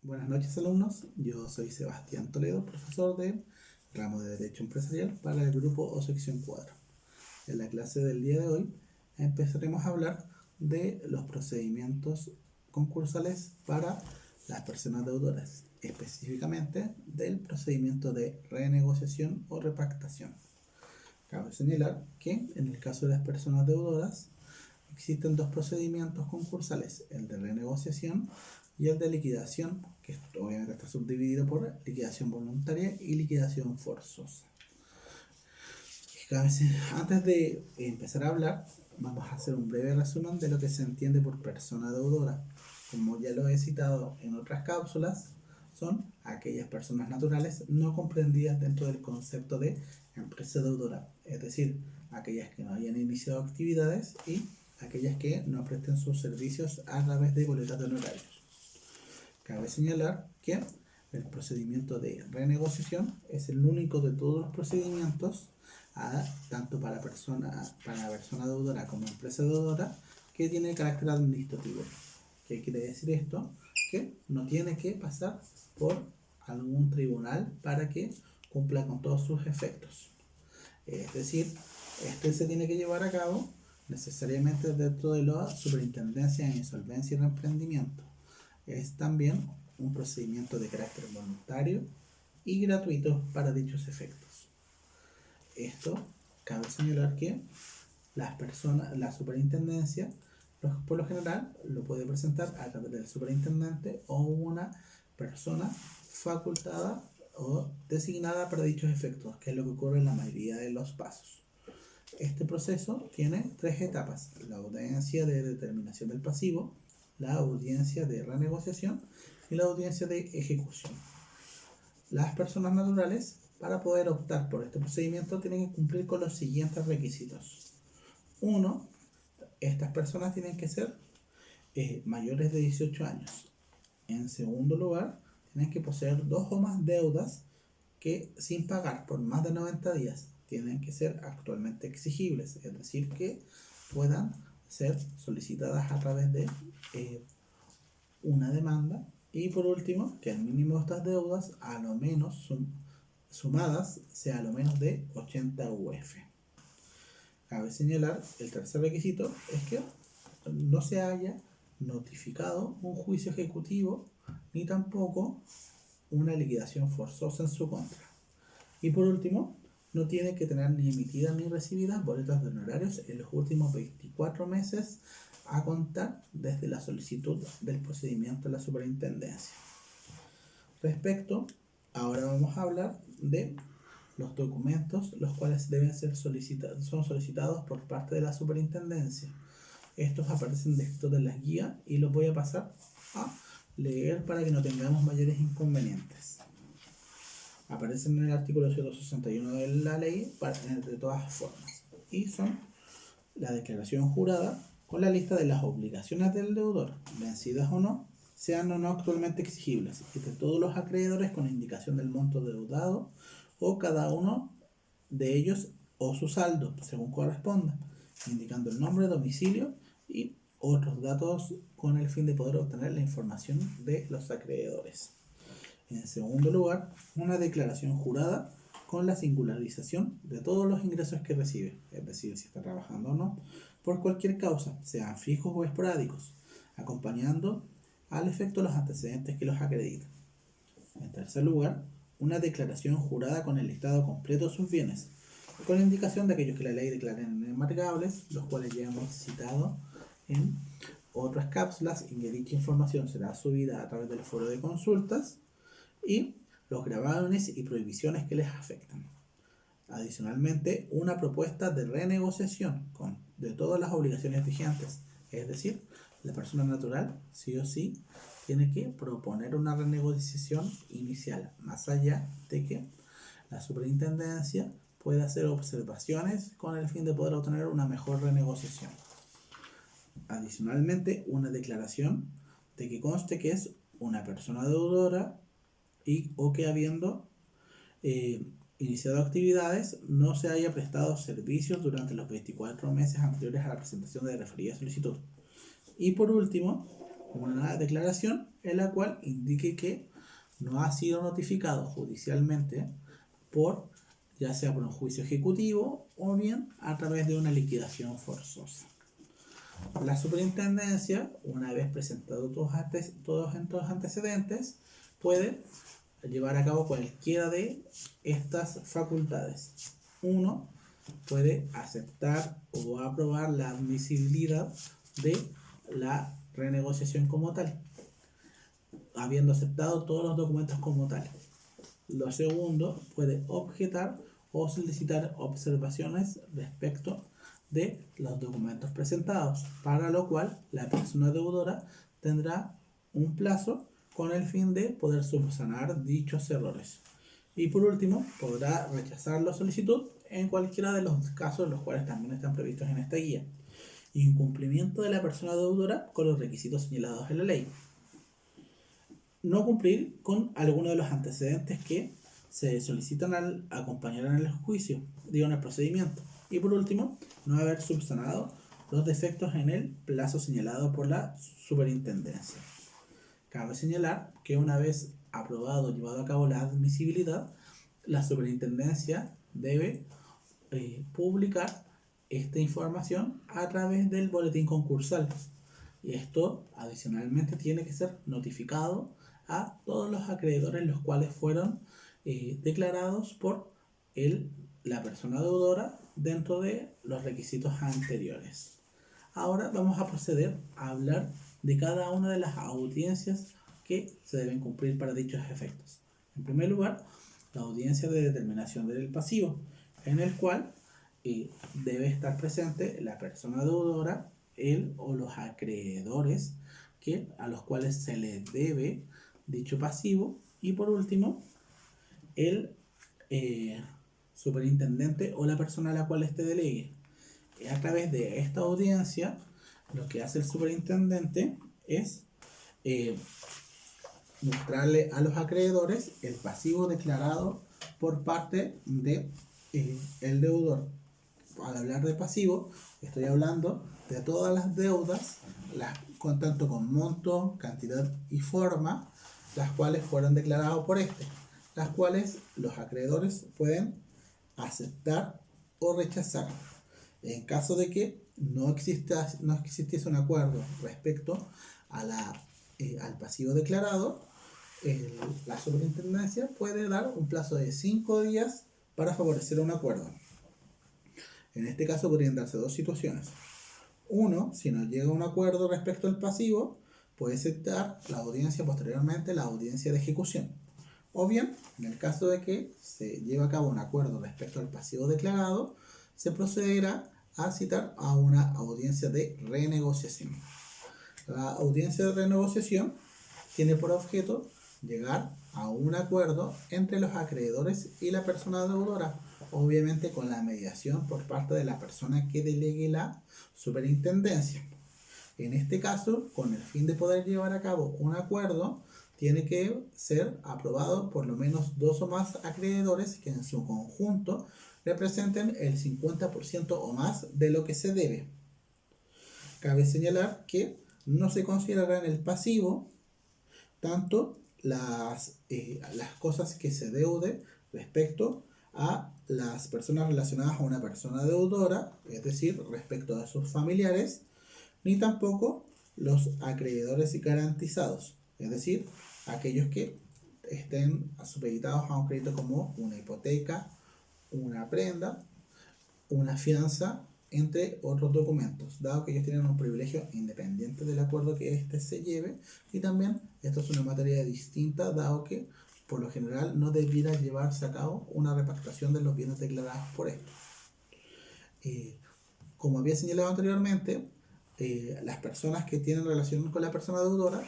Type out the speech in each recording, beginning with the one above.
Buenas noches, alumnos. Yo soy Sebastián Toledo, profesor del ramo de Derecho Empresarial para el grupo o sección 4. En la clase del día de hoy empezaremos a hablar de los procedimientos concursales para las personas deudoras, específicamente del procedimiento de renegociación o repactación. Cabe señalar que en el caso de las personas deudoras existen dos procedimientos concursales, el de renegociación y el de liquidación, que obviamente está subdividido por liquidación voluntaria y liquidación forzosa. Antes de empezar a hablar, vamos a hacer un breve resumen de lo que se entiende por persona deudora. Como ya lo he citado en otras cápsulas, son aquellas personas naturales no comprendidas dentro del concepto de empresa deudora, es decir, aquellas que no hayan iniciado actividades y aquellas que no presten sus servicios a través de boletas de honorarios. Cabe señalar que el procedimiento de renegociación es el único de todos los procedimientos, tanto para la persona deudora como empresa deudora, que tiene carácter administrativo. ¿Qué quiere decir esto? Que no tiene que pasar por algún tribunal para que cumpla con todos sus efectos. Es decir, este se tiene que llevar a cabo necesariamente dentro de la Superintendencia de Insolvencia y Reemprendimiento. Es también un procedimiento de carácter voluntario y gratuito para dichos efectos. Esto cabe señalar que la superintendencia, por lo general, lo puede presentar a través del superintendente o una persona facultada o designada para dichos efectos, que es lo que ocurre en la mayoría de los pasos. Este proceso tiene tres etapas: la audiencia de determinación del pasivo, la audiencia de renegociación y la audiencia de ejecución. Las personas naturales, para poder optar por este procedimiento, tienen que cumplir con los siguientes requisitos. 1. Estas personas tienen que ser mayores de 18 años. En segundo lugar, tienen que poseer 2 o más deudas que sin pagar por más de 90 días tienen que ser actualmente exigibles, es decir, que puedan ser solicitadas a través de una demanda. Y por último, que el mínimo de estas deudas, a lo menos sumadas, sea a lo menos de 80 UF. Cabe señalar, el tercer requisito es que no se haya notificado un juicio ejecutivo ni tampoco una liquidación forzosa en su contra. Y por último, no tiene que tener ni emitidas ni recibidas boletas de honorarios en los últimos 24 meses a contar desde la solicitud del procedimiento de la superintendencia. Ahora vamos a hablar de los documentos los cuales son solicitados por parte de la superintendencia. Estos aparecen descritos en las guías y los voy a pasar a leer para que no tengamos mayores inconvenientes. Aparecen en el artículo 161 de la ley de todas formas, y son la declaración jurada con la lista de las obligaciones del deudor, vencidas o no, sean o no actualmente exigibles, y de todos los acreedores con indicación del monto deudado o cada uno de ellos o su saldo, según corresponda, indicando el nombre, domicilio y otros datos con el fin de poder obtener la información de los acreedores. En segundo lugar, una declaración jurada con la singularización de todos los ingresos que recibe, es decir, si está trabajando o no, por cualquier causa, sean fijos o esporádicos, acompañando al efecto los antecedentes que los acreditan. En tercer lugar, una declaración jurada con el listado completo de sus bienes, con la indicación de aquellos que la ley declara inembargables, los cuales ya hemos citado en otras cápsulas, y que dicha información será subida a través del foro de consultas, y los gravámenes y prohibiciones que les afectan. Adicionalmente, una propuesta de renegociación de todas las obligaciones vigentes, es decir, la persona natural sí o sí tiene que proponer una renegociación inicial, más allá de que la superintendencia pueda hacer observaciones con el fin de poder obtener una mejor renegociación. Adicionalmente, una declaración de que conste que es una persona deudora o que habiendo iniciado actividades no se haya prestado servicios durante los 24 meses anteriores a la presentación de la referida solicitud. Y por último, una declaración en la cual indique que no ha sido notificado judicialmente por, ya sea por un juicio ejecutivo o bien a través de una liquidación forzosa. La superintendencia, una vez presentados todos estos antecedentes, puede llevar a cabo cualquiera de estas facultades. Uno, puede aceptar o aprobar la admisibilidad de la renegociación como tal, habiendo aceptado todos los documentos como tal. Lo segundo, puede objetar o solicitar observaciones respecto de los documentos presentados, para lo cual la persona deudora tendrá un plazo con el fin de poder subsanar dichos errores. Y por último, podrá rechazar la solicitud en cualquiera de los casos los cuales también están previstos en esta guía. Incumplimiento de la persona deudora con los requisitos señalados en la ley. No cumplir con alguno de los antecedentes que se solicitan al acompañar en el juicio, en el procedimiento. Y por último, no haber subsanado los defectos en el plazo señalado por la superintendencia. Cabe señalar que una vez aprobado o llevado a cabo la admisibilidad, la superintendencia debe publicar esta información a través del boletín concursal. Y esto adicionalmente tiene que ser notificado a todos los acreedores los cuales fueron declarados por la persona deudora dentro de los requisitos anteriores. Ahora vamos a proceder a hablar de cada una de las audiencias que se deben cumplir para dichos efectos. En primer lugar, la audiencia de determinación del pasivo, en el cual debe estar presente la persona deudora, él o los acreedores a los cuales se le debe dicho pasivo, y por último, el superintendente o la persona a la cual este delegue. A través de esta audiencia, lo que hace el superintendente es mostrarle a los acreedores el pasivo declarado por parte de el deudor. Al hablar de pasivo, estoy hablando de todas las deudas, tanto con monto, cantidad y forma, las cuales fueron declaradas por este, las cuales los acreedores pueden aceptar o rechazar. En caso de que no existiese un acuerdo respecto al pasivo declarado, la superintendencia puede dar un plazo de 5 días para favorecer un acuerdo. En este caso podrían darse dos situaciones. Uno, si no llega a un acuerdo respecto al pasivo, puede citar la audiencia posteriormente, la audiencia de ejecución. O bien, en el caso de que se lleve a cabo un acuerdo respecto al pasivo declarado, se procederá a citar a una audiencia de renegociación. La audiencia de renegociación tiene por objeto llegar a un acuerdo entre los acreedores y la persona deudora, obviamente con la mediación por parte de la persona que delegue la superintendencia. En este caso, con el fin de poder llevar a cabo un acuerdo, tiene que ser aprobado por lo menos 2 o más acreedores que en su conjunto representen el 50% o más de lo que se debe. Cabe señalar que no se considerará en el pasivo tanto las cosas que se deude respecto a las personas relacionadas a una persona deudora, es decir, respecto a sus familiares, ni tampoco los acreedores garantizados, es decir, aquellos que estén supeditados a un crédito como una hipoteca, una prenda, una fianza, entre otros documentos, dado que ellos tienen un privilegio independiente del acuerdo que éste se lleve, y también esto es una materia distinta, dado que por lo general no debiera llevarse a cabo una repactación de los bienes declarados por esto. Como había señalado anteriormente, las personas que tienen relación con la persona deudora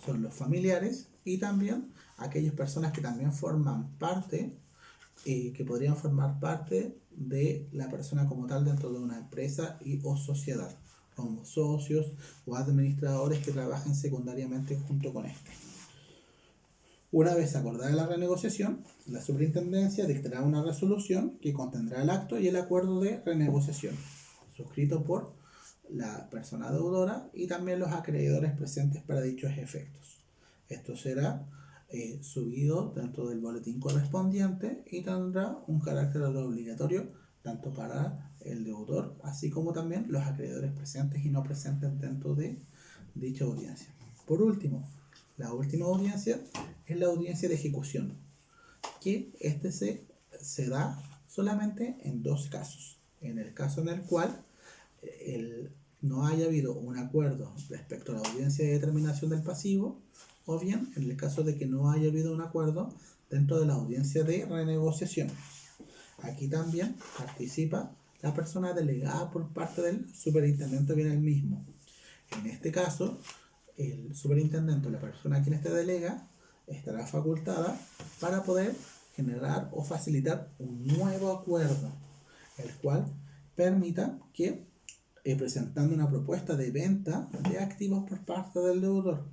son los familiares y también aquellas personas que también forman parte, que podrían formar parte de la persona como tal dentro de una empresa o sociedad, como socios o administradores que trabajen secundariamente junto con este. Una vez acordada la renegociación, la superintendencia dictará una resolución que contendrá el acto y el acuerdo de renegociación, suscrito por la persona deudora y también los acreedores presentes para dichos efectos. Esto será subido dentro del boletín correspondiente y tendrá un carácter obligatorio tanto para el deudor así como también los acreedores presentes y no presentes dentro de dicha audiencia. Por último, la última audiencia es la audiencia de ejecución, que se da solamente en dos casos. En el caso en el cual no haya habido un acuerdo respecto a la audiencia de determinación del pasivo, o bien en el caso de que no haya habido un acuerdo dentro de la audiencia de renegociación. Aquí también participa la persona delegada por parte del superintendente bien el mismo. En este caso, el superintendente o la persona a quien este delega estará facultada para poder generar o facilitar un nuevo acuerdo, el cual permita que presentando una propuesta de venta de activos por parte del deudor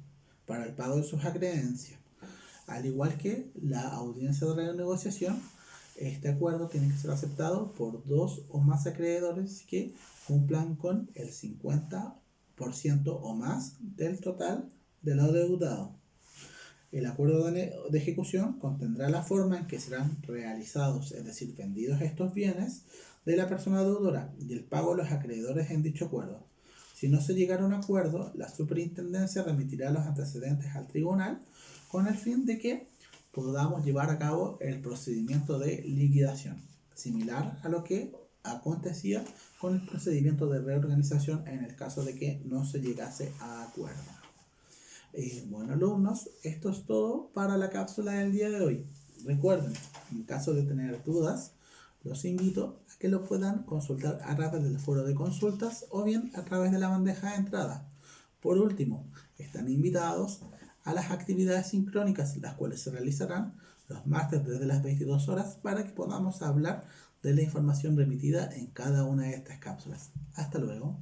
para el pago de sus acreencias. Al igual que la audiencia de renegociación, este acuerdo tiene que ser aceptado por dos o más acreedores que cumplan con el 50% o más del total de lo adeudado. El acuerdo de ejecución contendrá la forma en que serán realizados, es decir, vendidos estos bienes de la persona deudora y el pago de los acreedores en dicho acuerdo. Si no se llegara a un acuerdo, la superintendencia remitirá los antecedentes al tribunal con el fin de que podamos llevar a cabo el procedimiento de liquidación, similar a lo que acontecía con el procedimiento de reorganización en el caso de que no se llegase a acuerdo. Bueno, alumnos, esto es todo para la cápsula del día de hoy. Recuerden, en caso de tener dudas, los invito a que lo puedan consultar a través del foro de consultas o bien a través de la bandeja de entrada. Por último, están invitados a las actividades sincrónicas, las cuales se realizarán los martes desde las 22 horas para que podamos hablar de la información remitida en cada una de estas cápsulas. Hasta luego.